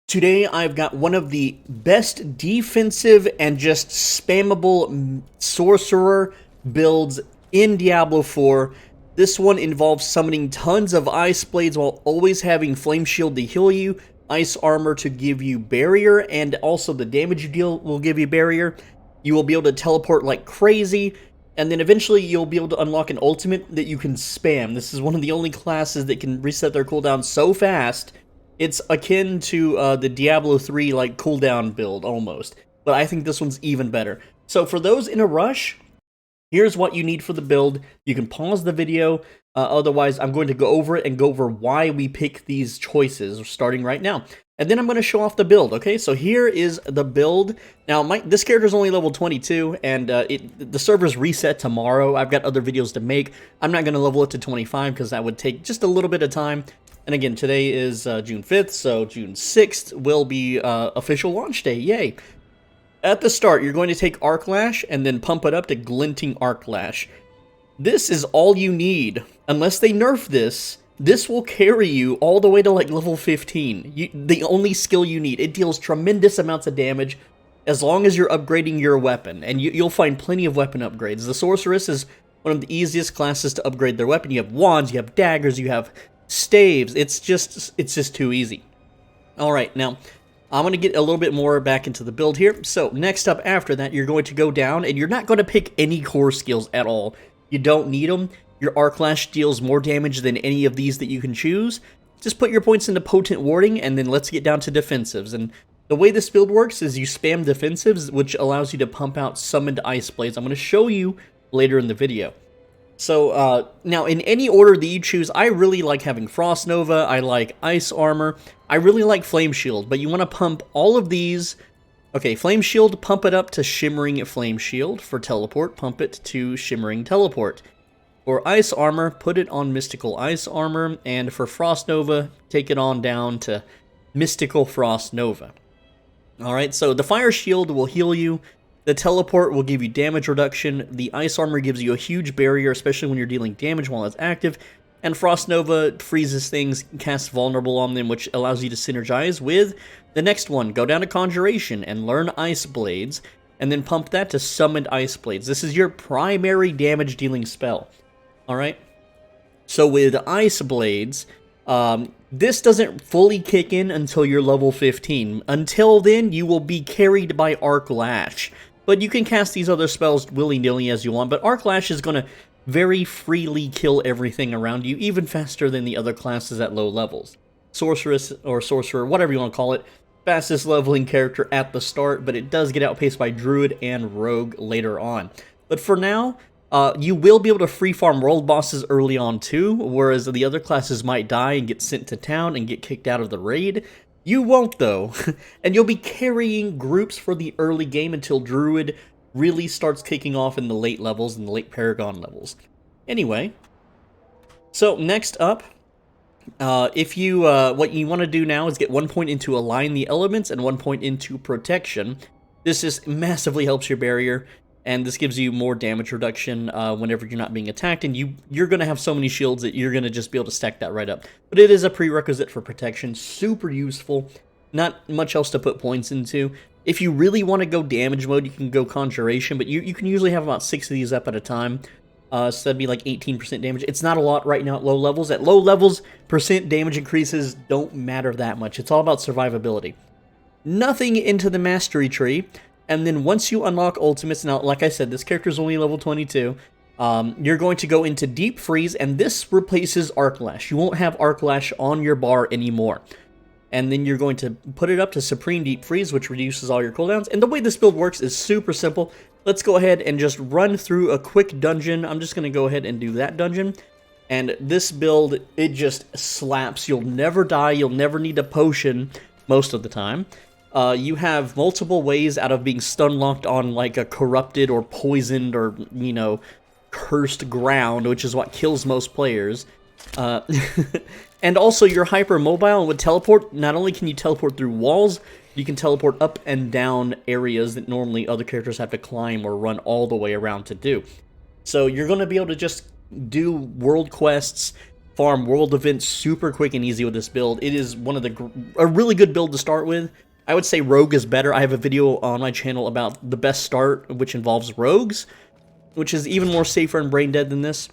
Today I've got one of the best defensive and just spammable sorcerer builds in Diablo 4. This one involves summoning tons of ice blades while always having flame shield to heal you, ice armor to give you barrier, and also the damage you deal will give you barrier. You will be able to teleport like crazy, and then eventually you'll be able to unlock an ultimate that you can spam. This is one of the only classes that can reset their cooldown so fast. It's akin to the Diablo 3 like cooldown build almost, but I think this one's even better. So for those in a rush, here's what you need for the build. You can pause the video, otherwise I'm going to go over it and go over why we pick these choices starting right now. And then I'm going to show off the build, okay? So here is the build. Now, this character's only level 22, and the server's reset tomorrow. I've got other videos to make. I'm not going to level it to 25 because that would take just a little bit of time. And again, today is June 5th, so June 6th will be official launch day. Yay! At the start, you're going to take Arc Lash and then pump it up to Glinting Arc Lash. This is all you need. Unless they nerf this, this will carry you all the way to like level 15. The only skill you need. It deals tremendous amounts of damage as long as you're upgrading your weapon. And you'll find plenty of weapon upgrades. The Sorceress is one of the easiest classes to upgrade their weapon. You have wands, you have daggers, you have staves. It's just too easy. Alright, now I'm going to get a little bit more back into the build here. So next up after that, you're going to go down and you're not going to pick any core skills at all. You don't need them. Your Arc Lash deals more damage than any of these that you can choose. Just put your points into Potent Warding and then let's get down to defensives. And the way this build works is you spam defensives, which allows you to pump out summoned ice blades. I'm going to show you later in the video. So, now, in any order that you choose, I really like having Frost Nova, I like Ice Armor, I really like Flame Shield, but you want to pump all of these. Okay, Flame Shield, pump it up to Shimmering Flame Shield. For Teleport, pump it to Shimmering Teleport. For Ice Armor, put it on Mystical Ice Armor, and for Frost Nova, take it on down to Mystical Frost Nova. Alright, so the Fire Shield will heal you. The Teleport will give you damage reduction, the Ice Armor gives you a huge barrier, especially when you're dealing damage while it's active, and Frost Nova freezes things, casts Vulnerable on them, which allows you to synergize with the next one. Go down to Conjuration and learn Ice Blades, and then pump that to Summoned Ice Blades. This is your primary damage dealing spell. Alright? So with Ice Blades, this doesn't fully kick in until you're level 15. Until then, you will be carried by Arc Lash. But you can cast these other spells willy-nilly as you want, but Arc Lash is going to very freely kill everything around you, even faster than the other classes at low levels. Sorceress, or Sorcerer, whatever you want to call it, fastest leveling character at the start, but it does get outpaced by Druid and Rogue later on. But for now, you will be able to free farm world bosses early on too, whereas the other classes might die and get sent to town and get kicked out of the raid. You won't though, and you'll be carrying groups for the early game until Druid really starts kicking off in the late levels and the late Paragon levels. Anyway, so next up, what you want to do now is get 1 point into Align the Elements and 1 point into Protection. This just massively helps your barrier, and this gives you more damage reduction whenever you're not being attacked, and you're going to have so many shields that you're going to just be able to stack that right up. But it is a prerequisite for protection, super useful, not much else to put points into. If you really want to go damage mode, you can go Conjuration, but you can usually have about 6 of these up at a time, so that'd be like 18% damage. It's not a lot right now at low levels. At low levels, percent damage increases don't matter that much. It's all about survivability. Nothing into the Mastery Tree. And then once you unlock ultimates, now like I said, this character is only level 22, you're going to go into Deep Freeze, and this replaces Arc Lash. You won't have Arc Lash on your bar anymore. And then you're going to put it up to Supreme Deep Freeze, which reduces all your cooldowns. And the way this build works is super simple. Let's go ahead and just run through a quick dungeon. I'm just going to go ahead and do that dungeon. And this build, it just slaps. You'll never die. You'll never need a potion most of the time. You have multiple ways out of being stun-locked on, like, a corrupted or poisoned or, you know, cursed ground, which is what kills most players. And also, you're hyper-mobile, and with teleport, not only can you teleport through walls, you can teleport up and down areas that normally other characters have to climb or run all the way around to do. So you're going to be able to just do world quests, farm world events super quick and easy with this build. It is one of a really good build to start with. I would say Rogue is better. I have a video on my channel about the best start, which involves Rogues, which is even more safer and brain dead than this.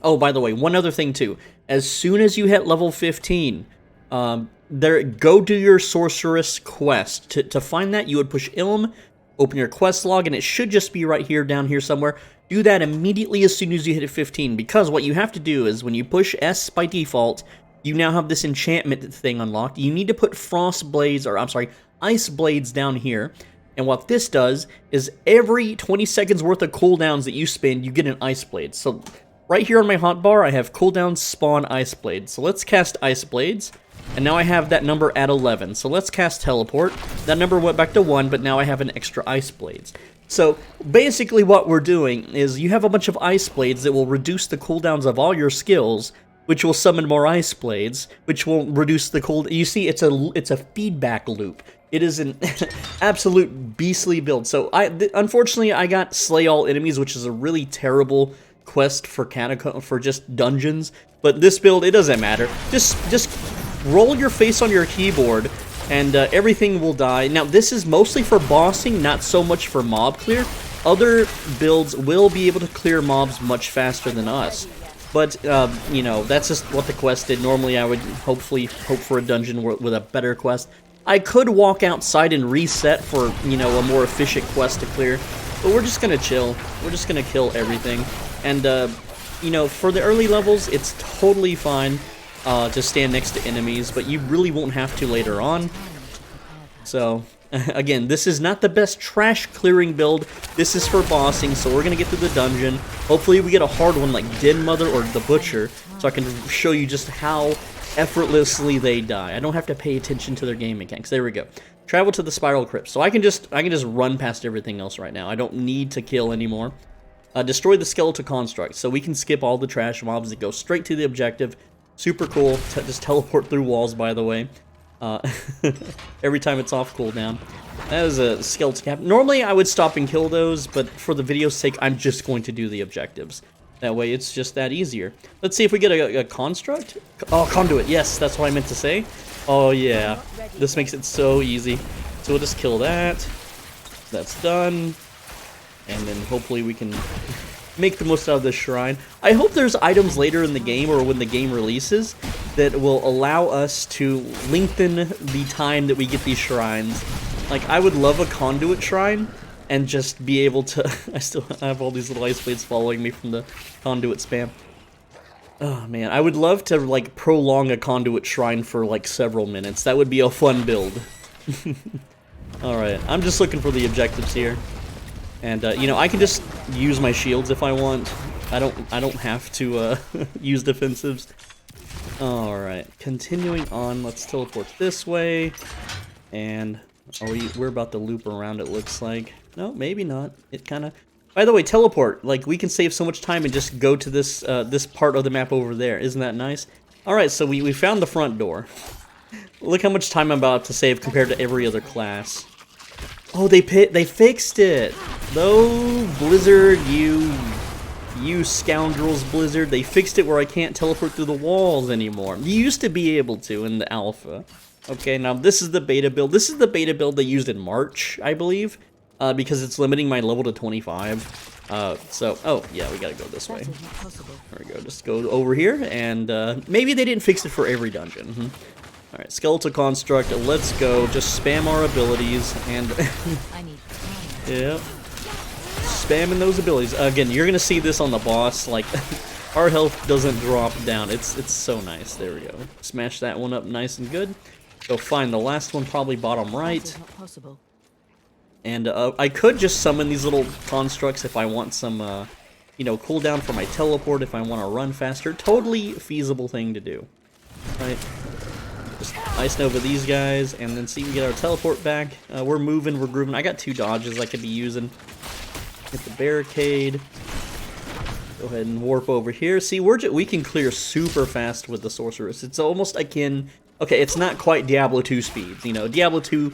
Oh, by the way, one other thing too. As soon as you hit level 15, go do your Sorceress quest. To find that, you would push Ilm, open your quest log, and it should just be right here, down here somewhere. Do that immediately as soon as you hit 15, because what you have to do is when you push S by default, you now have this enchantment thing unlocked. You need to put frost blades, or I'm sorry, ice blades down here. And what this does is every 20 seconds worth of cooldowns that you spend, you get an ice blade. So right here on my hotbar, I have cooldown spawn ice blades. So let's cast ice blades. And now I have that number at 11. So let's cast teleport. That number went back to 1, but now I have an extra ice blades. So basically what we're doing is you have a bunch of ice blades that will reduce the cooldowns of all your skills, which will summon more ice blades, which will reduce the cooldown. You see, it's a feedback loop. It is an absolute beastly build. So unfortunately I got slay all enemies, which is a really terrible quest for just dungeons. But this build, it doesn't matter. Just roll your face on your keyboard, and everything will die. Now, this is mostly for bossing, not so much for mob clear. Other builds will be able to clear mobs much faster than us. But, you know, that's just what the quest did. Normally, I would hopefully hope for a dungeon with a better quest. I could walk outside and reset for, you know, a more efficient quest to clear. But we're just going to chill. We're just going to kill everything. And, you know, for the early levels, it's totally fine to stand next to enemies, but you really won't have to later on. So, again, this is not the best trash clearing build. This is for bossing, so we're going to get through the dungeon. Hopefully we get a hard one like Den Mother or the Butcher, so I can show you just how effortlessly they die. I don't have to pay attention to their game mechanics. There we go. Travel to the Spiral Crypt. So I can just run past everything else right now. I don't need to kill anymore. Destroy the Skeletal Construct. So we can skip all the trash mobs that go straight to the objective. Super cool. Just teleport through walls, by the way. Every time it's off cooldown. That is a skeleton cap. Normally I would stop and kill those, but for the video's sake, I'm just going to do the objectives. That way it's just that easier. Let's see if we get a construct. Oh, conduit. Yes, that's what I meant to say. Oh, yeah. This makes it so easy. So we'll just kill that. That's done. And then hopefully we can make the most out of this shrine. I hope there's items later in the game or when the game releases that will allow us to lengthen the time that we get these shrines. Like, I would love a conduit shrine and just be able to... I still have all these little ice blades following me from the conduit spam. Oh, man. I would love to, like, prolong a conduit shrine for, like, several minutes. That would be a fun build. Alright, I'm just looking for the objectives here. And, you know, I can just use my shields if I want. I don't have to, use defensives. Alright, continuing on, let's teleport this way. And, we're about to loop around, it looks like. No, maybe not. It kinda... By the way, teleport. Like, we can save so much time and just go to this, this part of the map over there. Isn't that nice? Alright, so we found the front door. Look how much time I'm about to save compared to every other class. Oh, they fixed it! Though, Blizzard, you scoundrels, Blizzard, they fixed it where I can't teleport through the walls anymore. You used to be able to in the alpha. Okay, now this is the beta build. This is the beta build they used in March, I believe, because it's limiting my level to 25. Oh, yeah, we gotta go this way. There we go, just go over here, and maybe they didn't fix it for every dungeon. Alright, Skeletal Construct, let's go. Just spam our abilities, and... yeah. Spamming those abilities. Again, you're gonna see this on the boss, like, our health doesn't drop down. It's so nice. There we go. Smash that one up nice and good. Go find the last one, probably bottom right. And I could just summon these little constructs if I want some, you know, cooldown for my teleport, if I want to run faster. Totally feasible thing to do. Right? Just Ice Nova these guys, and then see if we can get our teleport back. We're moving, we're grooving. I got 2 dodges I could be using. Hit the barricade. Go ahead and warp over here. See, we can clear super fast with the Sorceress. It's almost akin... Okay, it's not quite Diablo 2 speeds. You know, Diablo 2,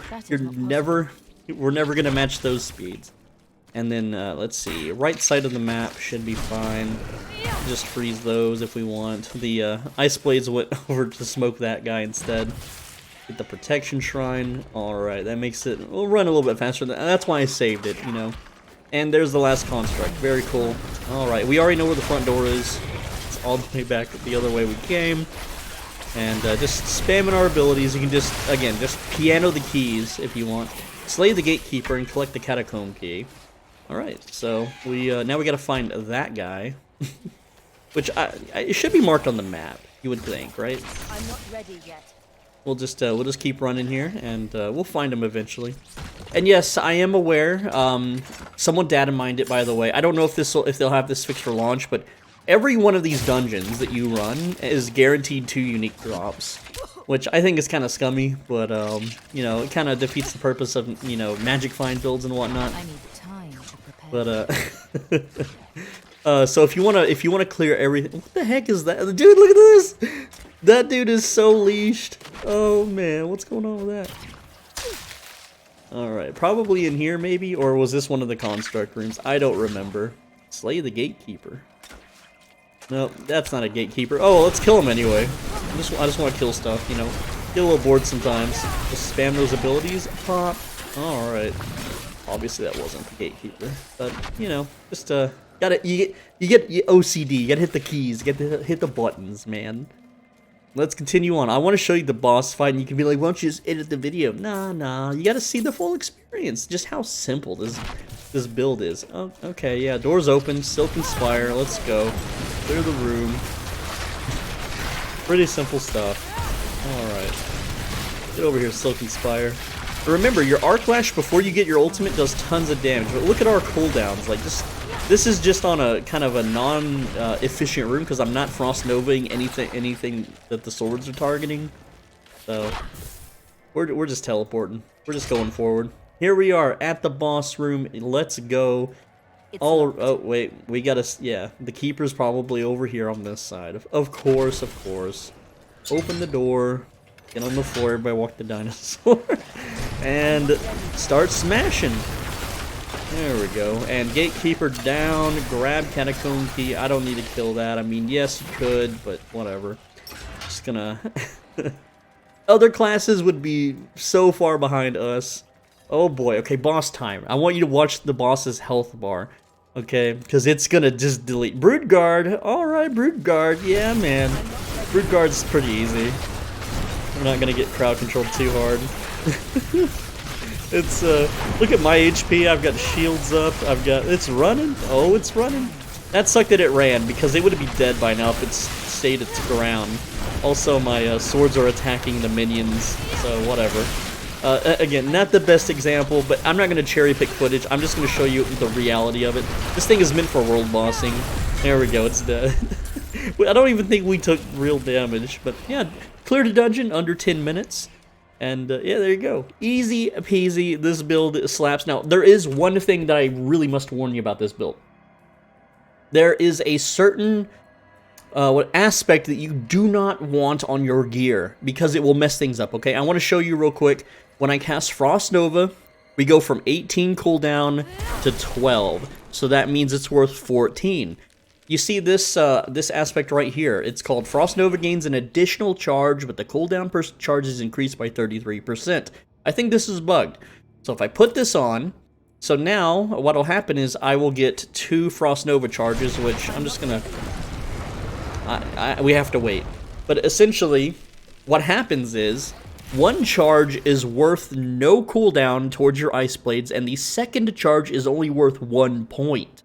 we're never gonna match those speeds. And then, let's see, right side of the map should be fine. Just freeze those if we want. The Ice Blades went over to smoke that guy instead. Get the Protection Shrine. Alright, that makes it, we'll run a little bit faster. That's why I saved it, you know. And there's the last construct. Very cool. Alright, we already know where the front door is. It's all the way back the other way we came. And just spamming our abilities. You can just, again, just piano the keys if you want. Slay the Gatekeeper and collect the Catacomb Key. Alright, so we now we gotta find that guy. Which it should be marked on the map, you would think, right? I'm not ready yet. We'll just keep running here, and we'll find him eventually. And yes, I am aware. Someone data mined it, by the way. I don't know if they'll have this fixed for launch, but every one of these dungeons that you run is guaranteed 2 unique drops, which I think is kind of scummy. But you know, it kind of defeats the purpose of, you know, magic find builds and whatnot. I need time to prepare. But so if you wanna clear everything, what the heck is that, dude? Look at this. That dude is so leashed. Oh man, what's going on with that? Alright, probably in here maybe, or was this one of the construct rooms? I don't remember. Slay the Gatekeeper. No, that's not a Gatekeeper. Oh, let's kill him anyway. I just want to kill stuff, you know. Get a little bored sometimes. Just spam those abilities. Pop. Alright. Obviously that wasn't the Gatekeeper. But, you know, just you get OCD, you gotta hit the keys, you gotta hit the buttons, man. Let's continue on. I want to show you the boss fight, and you can be like, why don't you just edit the video? Nah, you gotta see the full experience, just how simple this build is. Oh, okay, yeah, doors open, Silken Spire, let's go. Clear the room. Pretty simple stuff. Alright. Get over here, Silken Spire. Remember, your Arc Lash before you get your ultimate does tons of damage, but look at our cooldowns, like, this is just on a kind of a non-efficient room because I'm not Frost Novaing anything that the swords are targeting. So we're just teleporting. We're just going forward. Here we are at the boss room. Let's go. Oh wait, we gotta, yeah. The keeper's probably over here on this side. Of course. Open the door. Get on the floor. Everybody walk the dinosaur and start smashing. There we go. And Gatekeeper down, grab Catacomb Key. I don't need to kill that. I mean, yes, you could, but whatever. Just gonna... Other classes would be so far behind us. Oh boy. Okay, boss time. I want you to watch the boss's health bar. Okay? Because it's gonna just delete. Broodguard. Alright, Broodguard. Yeah, man. Broodguard's pretty easy. We're not gonna get crowd controlled too hard. It's, look at my HP, I've got shields up, it's running, oh, it's running. That sucked that it ran, because they would be dead by now if it stayed its ground. Also, my swords are attacking the minions, so whatever. Again, not the best example, but I'm not going to cherry pick footage, I'm just going to show you the reality of it. This thing is meant for world bossing. There we go, it's dead. I don't even think we took real damage, but yeah, cleared a dungeon under 10 minutes. And yeah, there you go. Easy peasy. This build slaps. Now, there is one thing that I really must warn you about this build. There is a certain aspect that you do not want on your gear because it will mess things up, okay? I want to show you real quick. When I cast Frost Nova, we go from 18 cooldown to 12. So that means it's worth 14. You see this this aspect right here. It's called Frost Nova gains an additional charge, but the cooldown per charge is increased by 33%. I think this is bugged. So if I put this on, so now what'll happen is I will get 2 Frost Nova charges, which I'm just gonna... we have to wait. But essentially, what happens is, 1 charge is worth no cooldown towards your Ice Blades, and the second charge is only worth 1 point.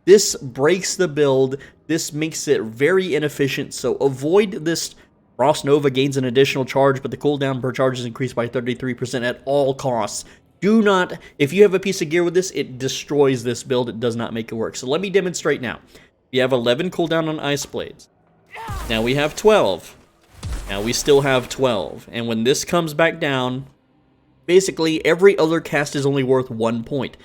This breaks the build, this makes it very inefficient, so avoid this Frost Nova gains an additional charge, but the cooldown per charge is increased by 33% at all costs. Do not, if you have a piece of gear with this, it destroys this build, it does not make it work. So let me demonstrate now. We have 11 cooldown on Ice Blades. Now we have 12. Now we still have 12. And when this comes back down, basically every other cast is only worth 1 point.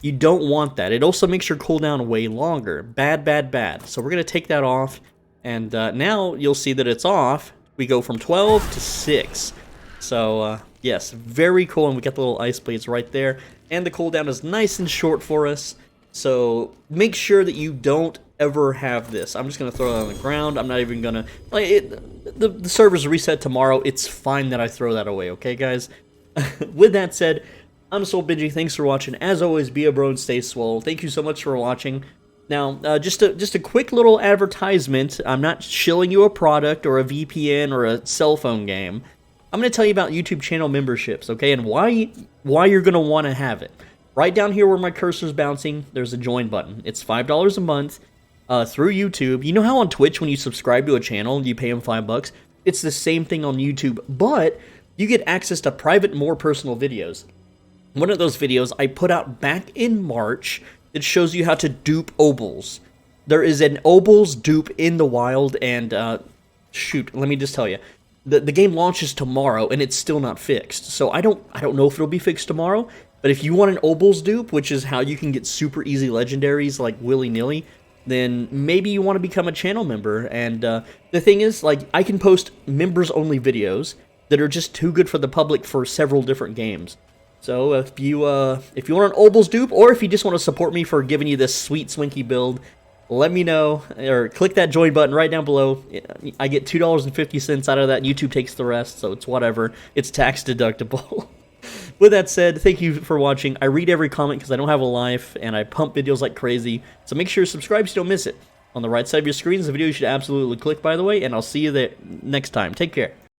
You don't want that. It also makes your cooldown way longer. Bad, bad, bad. So we're going to take that off. And now you'll see that it's off. We go from 12 to 6. So, yes, very cool. And we got the little Ice Blades right there. And the cooldown is nice and short for us. So make sure that you don't ever have this. I'm just gonna throw that on the ground. I'm not even gonna like it. The server's reset tomorrow. It's fine that I throw that away. Okay, guys. With that said, I'm Soul Benji. Thanks for watching. As always, be a bro and stay swole. Thank you so much for watching. Now, just a quick little advertisement. I'm not shilling you a product or a VPN or a cell phone game. I'm going to tell you about YouTube channel memberships, okay, and why you're going to want to have it. Right down here where my cursor's bouncing, there's a join button. It's $5 a month through YouTube. You know how on Twitch when you subscribe to a channel, you pay them $5? It's the same thing on YouTube, but you get access to private, more personal videos. One of those videos I put out back in March. It shows you how to dupe obols. There is an obols dupe in the wild, and shoot, let me just tell you, the game launches tomorrow, and it's still not fixed. So I don't know if it'll be fixed tomorrow. But if you want an obols dupe, which is how you can get super easy legendaries like willy-nilly, then maybe you want to become a channel member. And the thing is, like, I can post members-only videos that are just too good for the public for several different games. So if you want an obols dupe, or if you just want to support me for giving you this sweet swinky build, let me know, or click that join button right down below. I get $2.50 out of that. YouTube takes the rest, so it's whatever. It's tax deductible. With that said, thank you for watching. I read every comment because I don't have a life, and I pump videos like crazy. So make sure you subscribe so you don't miss it. On the right side of your screen is a video you should absolutely click, by the way, and I'll see you there next time. Take care.